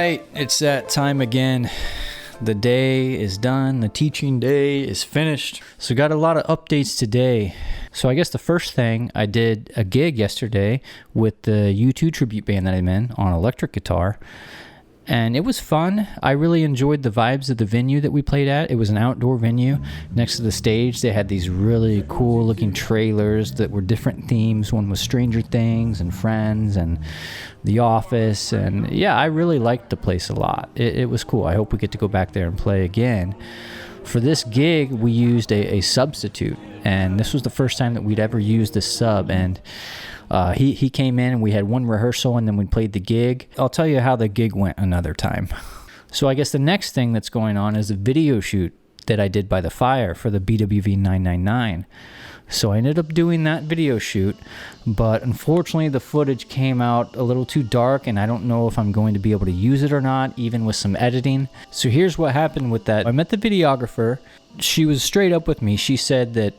right, it's that time again. The day is done. The teaching day is finished. So got a lot of updates today. So I guess the first thing, I did a gig yesterday with the U2 tribute band that I'm in on electric guitar. And it was fun. I really enjoyed the vibes of the venue that we played at. It was an outdoor venue. Next to the stage, they had these really cool looking trailers that were different themes. One was Stranger Things and Friends and The Office. And yeah, I really liked the place a lot. It was cool. I hope we get to go back there and play again. For this gig, we used a substitute. And this was the first time that we'd ever used a sub. And he came in and we had one rehearsal and then we played the gig. I'll tell you how the gig went another time. So I guess the next thing that's going on is a video shoot that I did by the fire for the BWV1009. So I ended up doing that video shoot, but unfortunately the footage came out a little too dark and I don't know if I'm going to be able to use it or not, even with some editing. So here's what happened with that. I met the videographer. She was straight up with me. She said that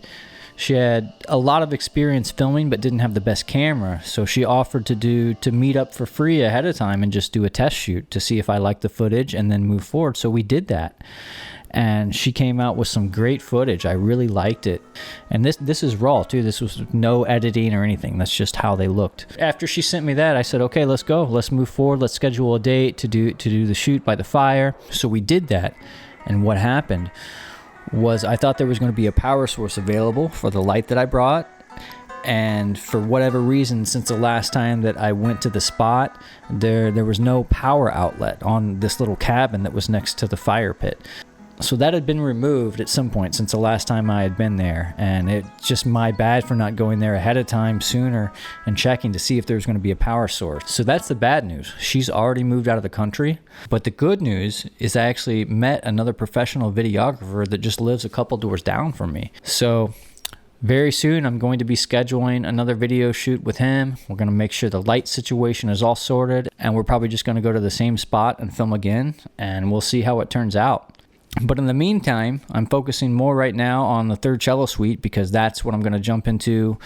she had a lot of experience filming but didn't have the best camera, so she offered to meet up for free ahead of time and just do a test shoot to see if I liked the footage and then move forward. So we did that, and she came out with some great footage. I really liked it, and this is raw too. This was no editing or anything. That's just how they looked. After she sent me that, I said, okay, let's go. Let's move forward. Let's schedule a date to do the shoot by the fire. So we did that, and what happened was I thought there was going to be a power source available for the light that I brought, and for whatever reason, since the last time that I went to the spot, there was no power outlet on this little cabin that was next to the fire pit. So that had been removed at some point since the last time I had been there, and it's just my bad for not going there ahead of time sooner and checking to see if there was going to be a power source. So that's the bad news. She's already moved out of the country. But the good news is I actually met another professional videographer that just lives a couple doors down from me. So very soon I'm going to be scheduling another video shoot with him. We're going to make sure the light situation is all sorted, and we're probably just going to go to the same spot and film again, and we'll see how it turns out. But in the meantime, I'm focusing more right now on the third cello suite because that's what I'm going to jump into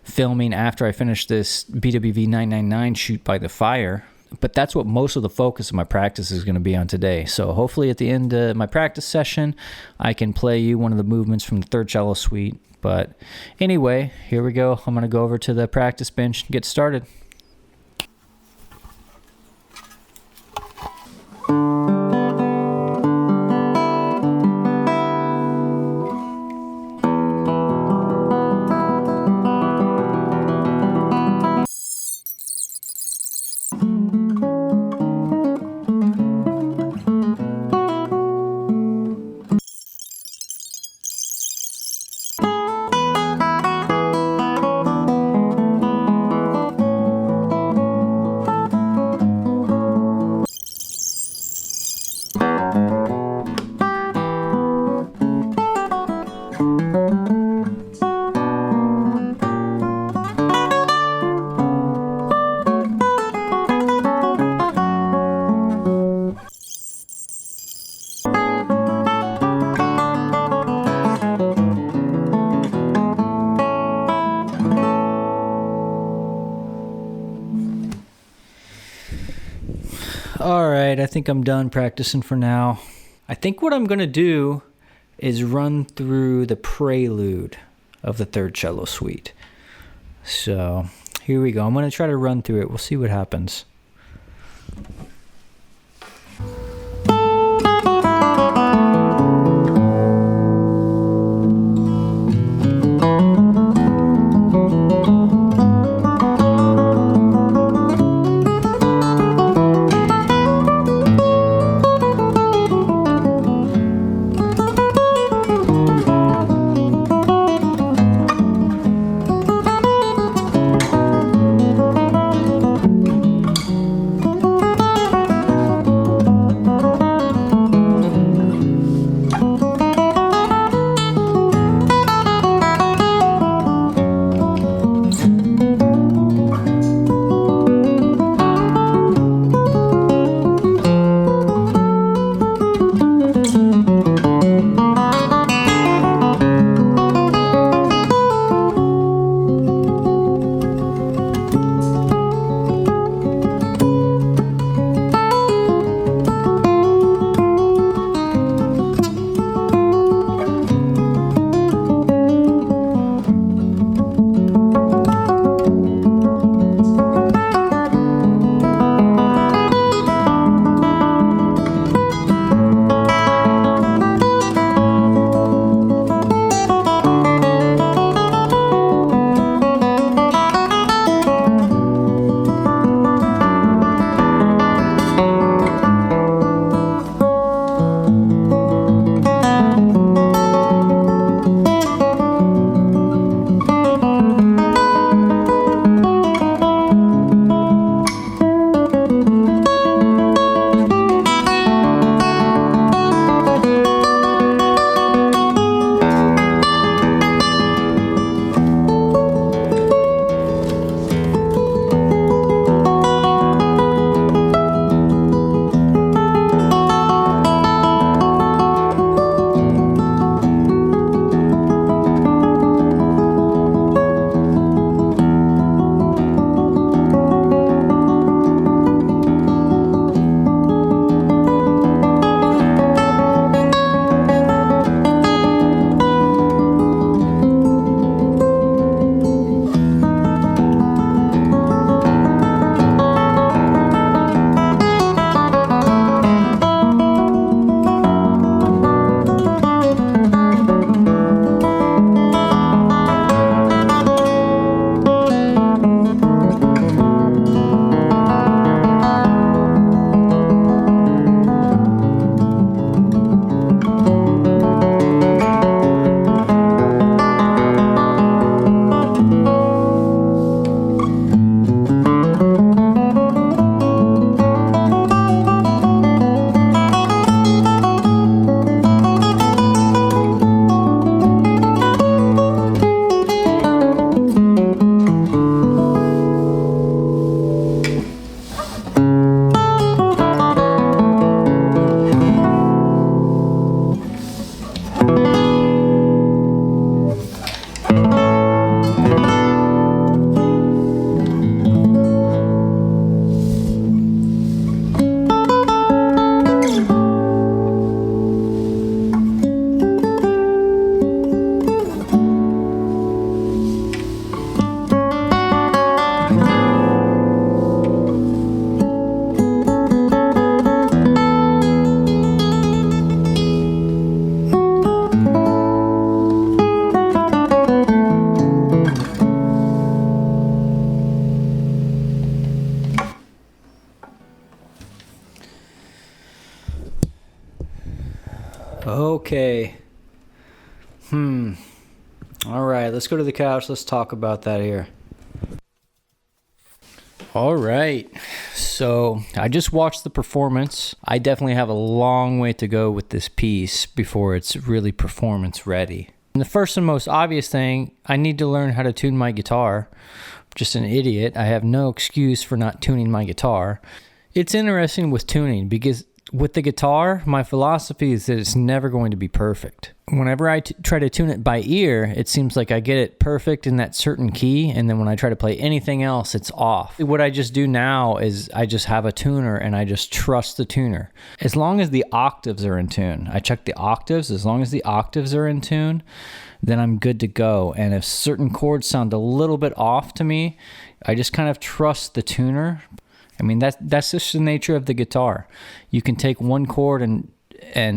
filming after I finish this BWV1009 shoot by the fire. But that's what most of the focus of my practice is going to be on today. So hopefully at the end of my practice session, I can play you one of the movements from the third cello suite. But anyway, here we go. I'm going to go over to the practice bench and get started. Alright, I think I'm done practicing for now. I think what I'm going to do is run through the prelude of the third cello suite. So, here we go. I'm going to try to run through it. We'll see what happens. Okay. All right, let's go to the couch. Let's talk about that here. All right, so I just watched the performance. I definitely have a long way to go with this piece before it's really performance ready. And the first and most obvious thing, I need to learn how to tune my guitar. I'm just an idiot. I have no excuse for not tuning my guitar. It's interesting with tuning because with the guitar, my philosophy is that it's never going to be perfect. Whenever I try to tune it by ear, it seems like I get it perfect in that certain key, and then when I try to play anything else, it's off. What I just do now is I just have a tuner and I just trust the tuner. As long as the octaves are in tune, I check the octaves. As long as the octaves are in tune, then I'm good to go. And if certain chords sound a little bit off to me, I just kind of trust the tuner. I mean, that's just the nature of the guitar. You can take one chord and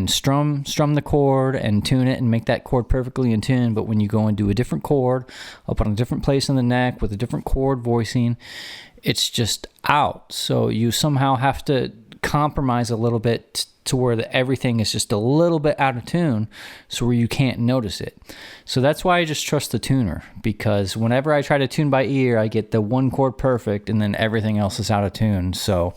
strum the chord and tune it and make that chord perfectly in tune, but when you go and do a different chord up on a different place in the neck with a different chord voicing, it's just out. So you somehow have to compromise a little bit to where everything is just a little bit out of tune, so where you can't notice it. So that's why I just trust the tuner, because whenever I try to tune by ear, I get the one chord perfect and then everything else is out of tune. So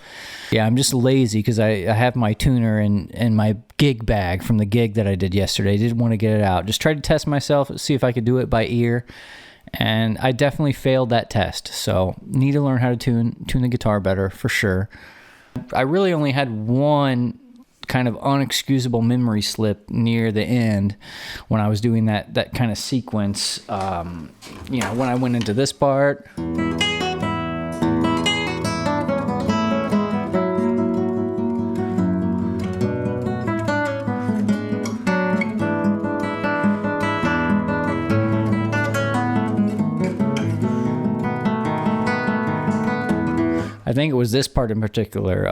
yeah, I'm just lazy because I have my tuner in my gig bag from the gig that I did yesterday. I didn't want to get it out. Just tried to test myself, see if I could do it by ear, and I definitely failed that test. So need to learn how to tune the guitar better for sure. I really only had one kind of unexcusable memory slip near the end when I was doing that kind of sequence. When I went into this part. I think it was this part in particular.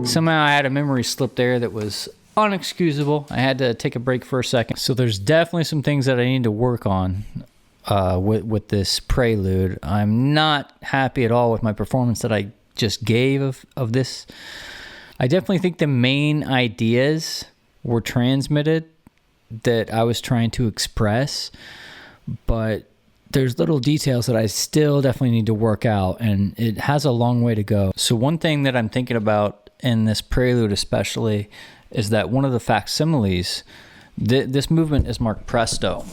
Somehow I had a memory slip there that was unexcusable. I had to take a break for a second. So there's definitely some things that I need to work on with this prelude. I'm not happy at all with my performance that I just gave of this. I definitely think the main ideas were transmitted that I was trying to express, but there's little details that I still definitely need to work out, and it has a long way to go. So one thing that I'm thinking about in this prelude especially is that one of the facsimiles, this movement is marked presto.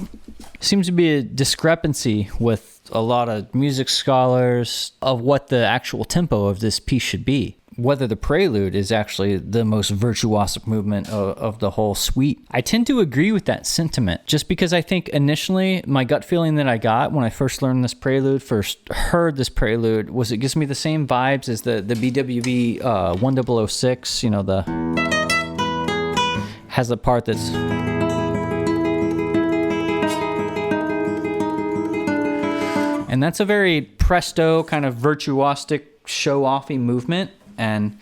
Seems to be a discrepancy with a lot of music scholars of what the actual tempo of this piece should be. Whether the prelude is actually the most virtuosic movement of the whole suite. I tend to agree with that sentiment, just because I think initially my gut feeling that I got when I first learned this prelude, first heard this prelude, was it gives me the same vibes as the BWV1006, has a part that's... And that's a very presto, kind of virtuosic, show-offy movement. And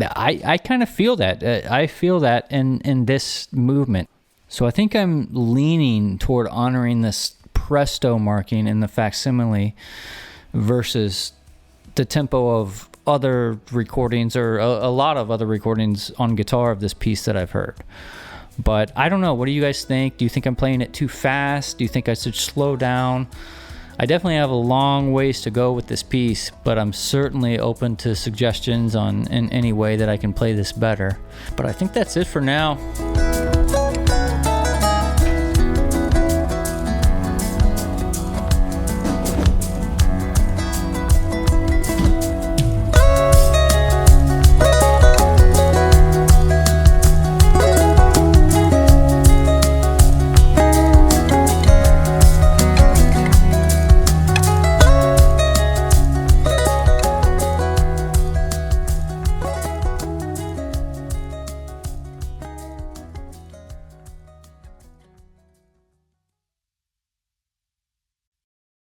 I kind of feel that. I feel that in this movement. So I think I'm leaning toward honoring this presto marking in the facsimile versus the tempo of other recordings, or a lot of other recordings on guitar of this piece that I've heard. But I don't know. What do you guys think? Do you think I'm playing it too fast? Do you think I should slow down? I definitely have a long ways to go with this piece, but I'm certainly open to suggestions in any way that I can play this better. But I think that's it for now.